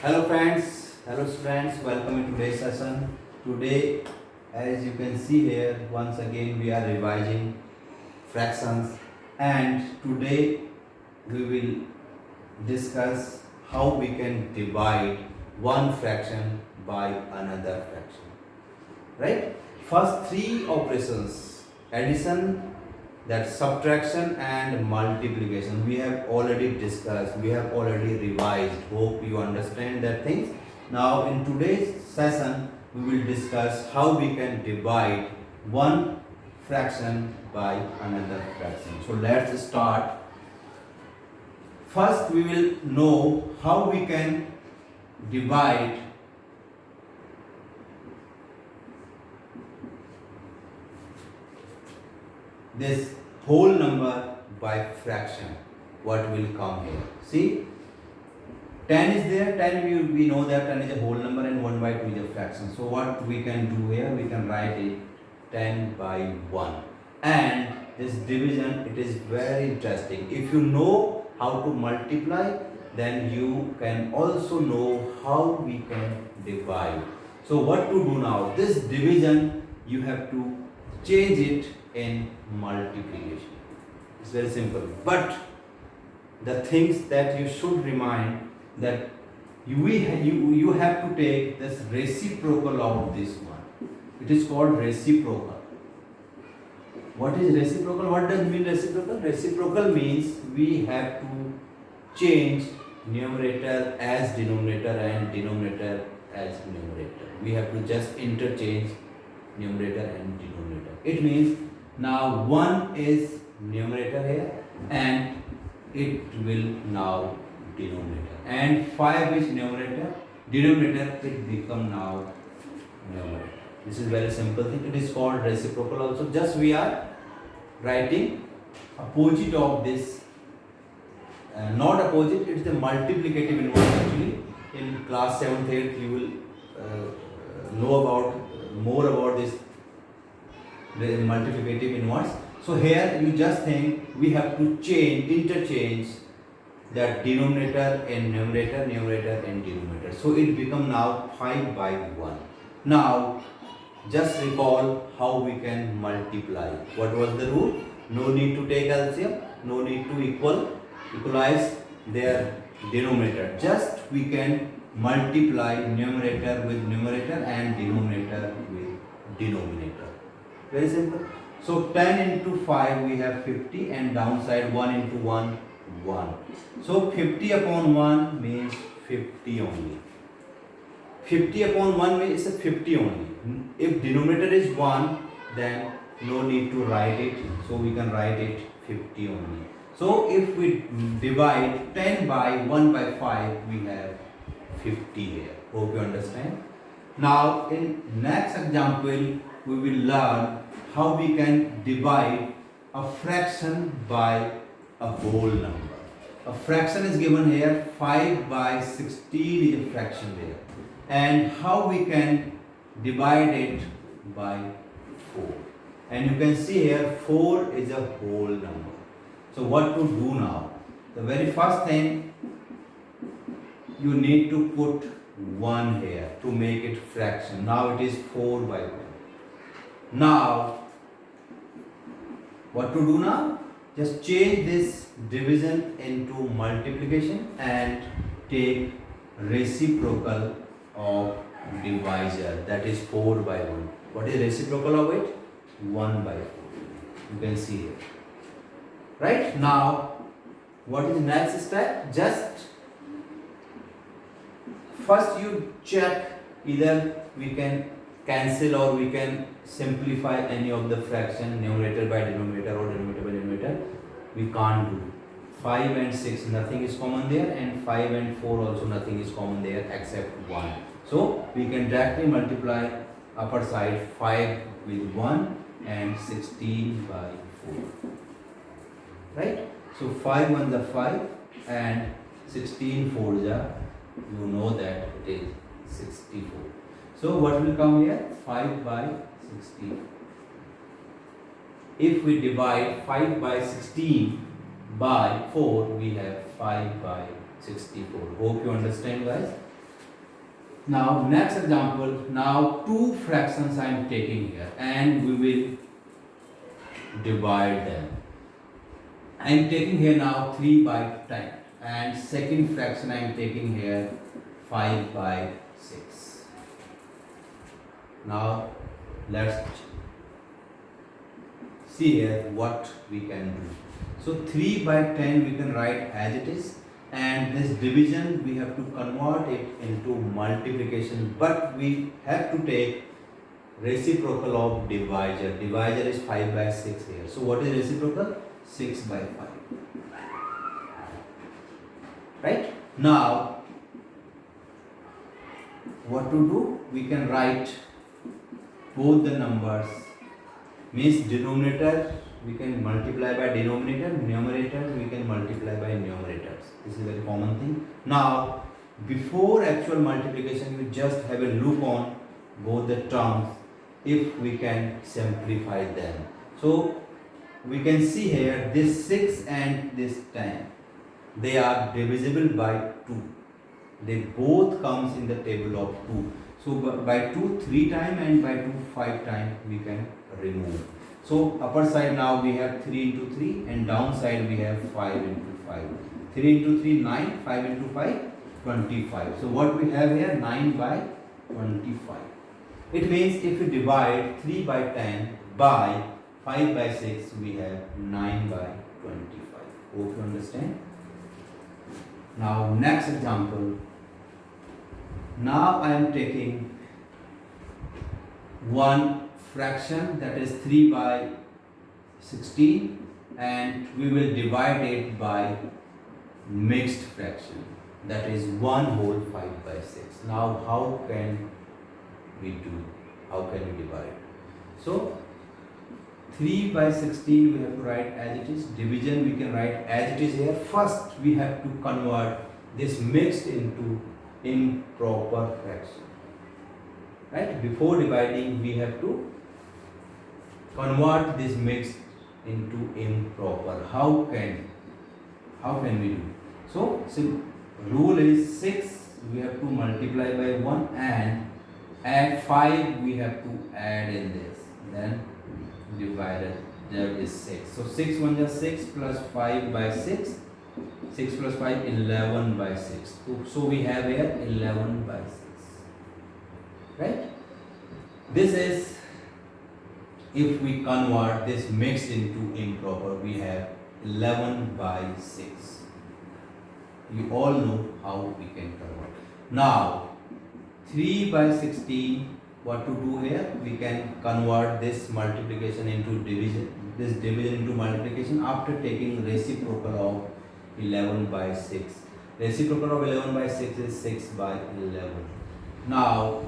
Hello students, welcome in today's session. Today, as you can see here, once again we are revising fractions, and today we will discuss how we can divide one fraction by another fraction. Right? First three operations, addition, that subtraction and multiplication, we have already discussed, we have already revised. Hope you understand that things. Now in today's session we will discuss how we can divide one fraction by another fraction. So let's start. First we will know how we can divide this whole number by fraction. What will come here? See, 10 is there. 10 we know that 10 is a whole number and 1 by 2 is a fraction. So what we can do here? We can write it 10 by 1. And this division, it is very interesting. If you know how to multiply, then you can also know how we can divide. So what to do now? This division, you have to change it in multiplication. It's very simple. But the things that you should remind, that you have to take this reciprocal of this one. It is called reciprocal. What is reciprocal? What does mean reciprocal? Reciprocal means we have to change numerator as denominator and denominator as numerator. We have to just interchange numerator and denominator. It means now 1 is numerator here and it will now denominator, and 5 is numerator, denominator it become now numerator. This is very simple thing. It is called reciprocal also. Just we are writing opposite of this, not opposite, it is the multiplicative inverse actually. In class 7th, 8th you will know about more about this, the multiplicative inverse. So here you just think we have to interchange that denominator and numerator, numerator and denominator. So it become now 5 by 1. Now just recall how we can multiply. What was the rule? No need to take LCM, no need to equalize their denominator. Just we can multiply numerator with numerator and denominator with denominator. Very simple. So 10 into 5 we have 50, and downside 1 into 1, 1. So 50 upon 1 means 50 only. 50 upon 1 means it's a 50 only. If denominator is 1, then no need to write it. So we can write it 50 only. So if we divide 10 by 1 by 5, we have 50 here. Hope you understand. Now in next example, we will learn how we can divide a fraction by a whole number. A fraction is given here, 5 by 16 is a fraction there. And how we can divide it by 4. And you can see here 4 is a whole number. So what to do now? The very first thing, you need to put 1 here to make it fraction. Now it is 4 by 1. Now what to do now? Just change this division into multiplication and take reciprocal of divisor, that is 4 by 1. What is reciprocal of it? 1 by 4. You can see here. Right? Now what is the next step? Just first you check, either we can cancel or we can simplify any of the fraction, numerator by denominator or denominator by denominator. We can't do. 5 and 6 nothing is common there, and 5 and 4 also nothing is common there except 1. So we can directly multiply upper side 5 with 1 and 16 by 4. Right? So 5 ones are 5 and 16 fours are, you know that it is 64. So what will come here? 5 by 16. If we divide 5 by 16 by 4, we have 5 by 64. Hope you understand, guys. Now next example, now two fractions I am taking here and we will divide them. I am taking here now 3 by 10 and second fraction I am taking here 5 by 6. Now let's see here what we can do. So 3 by 10 we can write as it is, and this division we have to convert it into multiplication, but we have to take reciprocal of divisor. Divisor is 5 by 6 here. So what is reciprocal? 6 by 5. Right? Now what to do? We can write both the numbers, means denominator we can multiply by denominator, numerator we can multiply by numerators. This is a very common thing. Now before actual multiplication you just have a look on both the terms if we can simplify them. So we can see here this 6 and this 10, they are divisible by 2. They both comes in the table of 2. So by 2 3 times and by 2 5 times we can remove. So upper side now we have 3 into 3 and down side we have 5 into 5. 3 into 3 9, 5 into 5 25. So what we have here 9 by 25. It means if we divide 3 by 10 by 5 by 6 we have 9 by 25. Hope you understand. Now next example. Now I am taking one fraction, that is 3 by 16, and we will divide it by mixed fraction, that is 1 whole 5 by 6. Now how can we do? How can we divide? So 3 by 16 we have to write as it is. Division we can write as it is here. First we have to convert this mixed into improper fraction. Right? Before dividing we have to convert this mixed into improper. How can we do? So rule is 6 we have to multiply by 1 and add 5 we have to add in this. Then divided, there is 6. So 6 1 is 6 plus 5 by 6. 6 plus 5 11 by 6. So we have here 11 by 6. Right? This is if we convert this mixed into improper, we have 11 by 6. You all know how we can convert. Now 3 by 16, what to do here? We can convert this multiplication into division, this division into multiplication after taking reciprocal of 11 by 6. Reciprocal of 11 by 6 is 6 by 11. Now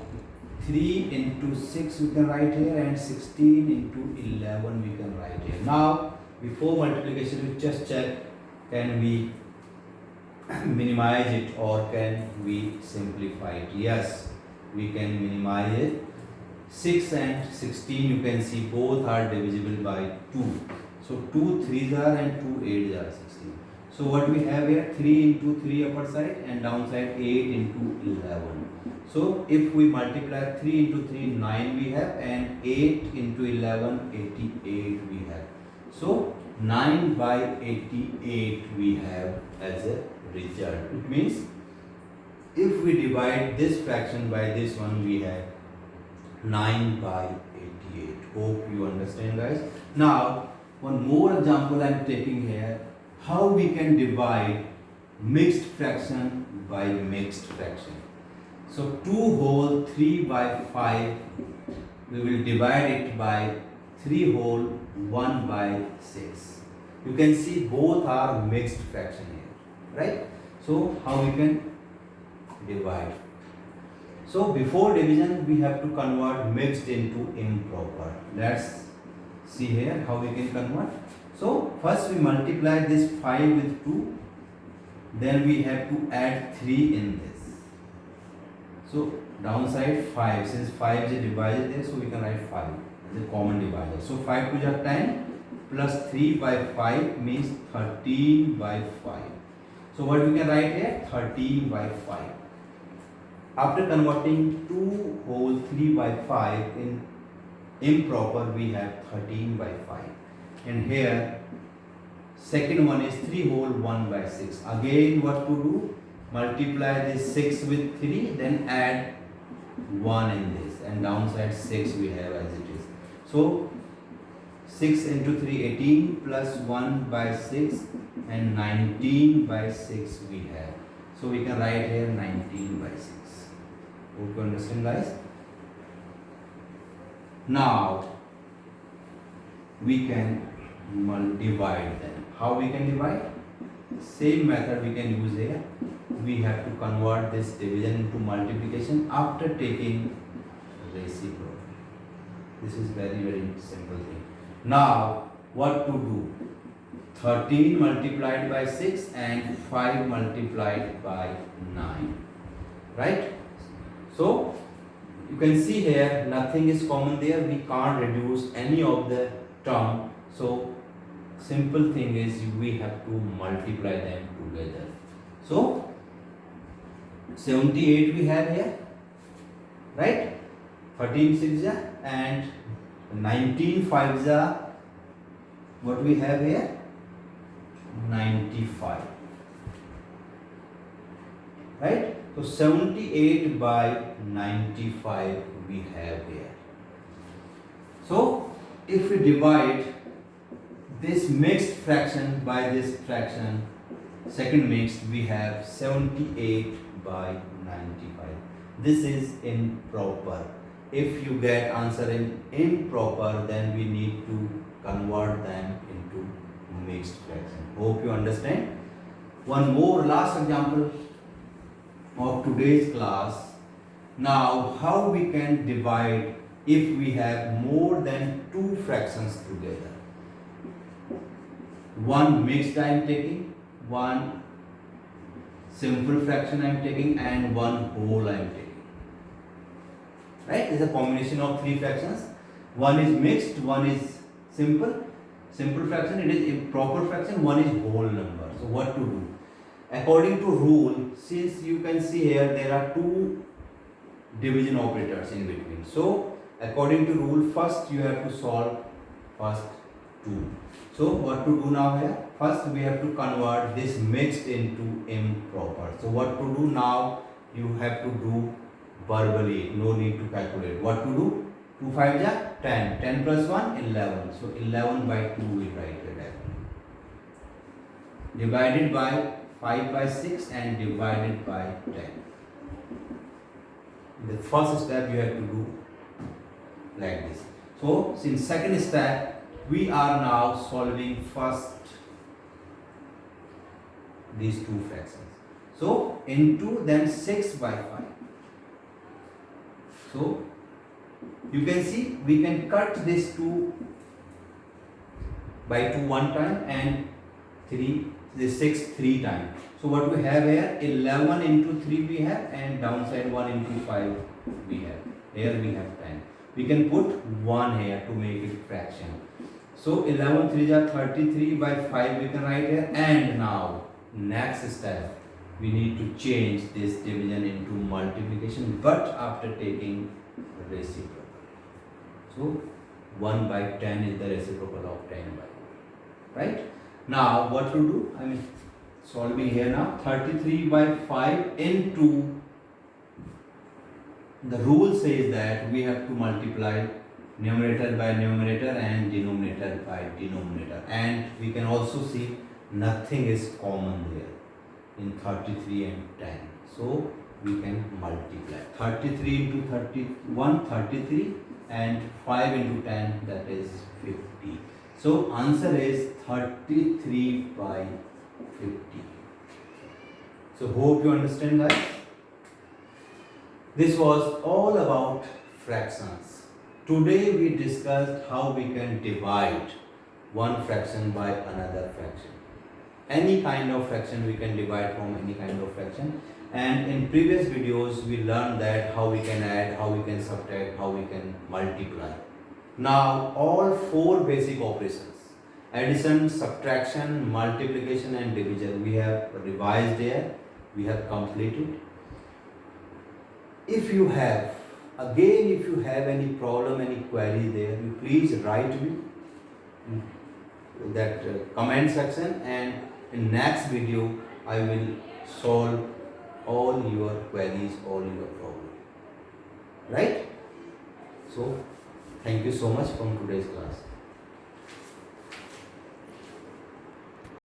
3 into 6 we can write here and 16 into 11 we can write here. Now before multiplication we just check, can we minimize it or can we simplify it? Yes, we can minimize it. 6 and 16 you can see both are divisible by 2. So 2 3s are and 2 8s are 16. So what we have here, 3 into 3 upper side and downside 8 into 11. So if we multiply 3 into 3 9 we have and 8 into 11 88 we have. So 9 by 88 we have as a result. It means if we divide this fraction by this one we have 9 by 88. Hope you understand, guys. Now one more example I am taking here, how we can divide mixed fraction by mixed fraction. So 2 whole 3 by 5 we will divide it by 3 whole 1 by 6. You can see both are mixed fraction here, right? So how we can divide? So before division we have to convert mixed into improper. Let's see here how we can convert. So first we multiply this 5 with 2, then we have to add 3 in this. So downside 5, since 5 is a divisor there, so we can write 5 as a common divisor. So 5 to the 10 plus 3 by 5 means 13 by 5. So what we can write here? 13 by 5. After converting 2 whole 3 by 5 in improper, we have 13 by 5. And here, second one is 3 whole 1 by 6. Again, what to do? Multiply this 6 with 3, then add 1 in this. And downside 6 we have as it is. So, 6 into 3, 18 plus 1 by 6 and 19 by 6 we have. So, we can write here 19 by 6. Hope you understand, guys. Now we can divide them. How we can divide? Same method we can use here. We have to convert this division into multiplication after taking reciprocal. This is very simple thing. Now what to do? 13 multiplied by 6 and 5 multiplied by 9. Right? So, you can see here nothing is common there. We can't reduce any of the term. So, simple thing is we have to multiply them together. So, 78 we have here. Right? 13 6 and 19 5 what we have here? 95. Right? So 78 by 95 we have here. So if we divide this mixed fraction by this fraction, second mixed, we have 78 by 95. This is improper. If you get answer in improper, then we need to convert them into mixed fraction. Hope you understand. One more last example of today's class. Now, how we can divide if we have more than 2 fractions together. One mixed I am taking, one simple fraction I am taking, and one whole I am taking. Right? It's a combination of 3 fractions. One is mixed, one is simple fraction, it is improper fraction, one is whole number. So what to do? According to rule, since you can see here there are 2 division operators in between. So according to rule, first you have to solve first 2. So what to do now here? First we have to convert this mixed into improper. So what to do now? You have to do verbally, no need to calculate. What to do? 2 5 10. 10 plus 1 11. So 11 by 2 we write it. Divided by 5 by 6 and divided by 10. The first step you have to do like this. So since second step, we are now solving first these 2 fractions. So into then 6 by 5. So you can see we can cut this 2 by 2 one time and 3 this 6 3 times. So what we have here, 11 into 3 we have, and downside 1 into 5 we have. Here we have 10. We can put 1 here to make it fraction. So 11 3 are 33 by 5 we can write here. And now next step, we need to change this division into multiplication, but after taking reciprocal. So 1 by 10 is the reciprocal of 10 by 1. Right? Now what to do? I mean solving here now. 33 by 5 into, the rule says that we have to multiply numerator by numerator and denominator by denominator. And we can also see nothing is common here in 33 and 10. So we can multiply. 33 into 31, 33, and 5 into 10, that is 50. So answer is 33 by 50. So hope you understand, guys. This was all about fractions. Today we discussed how we can divide one fraction by another fraction. Any kind of fraction we can divide from any kind of fraction. And in previous videos we learned that how we can add, how we can subtract, how we can multiply. Now all 4 basic operations, addition, subtraction, multiplication and division, we have revised here, we have completed. if you have, again, if you have any problem, any query there, you please write me in that comment section, and in next video I will solve all your queries, all your problems. Right? So thank you so much from today's class.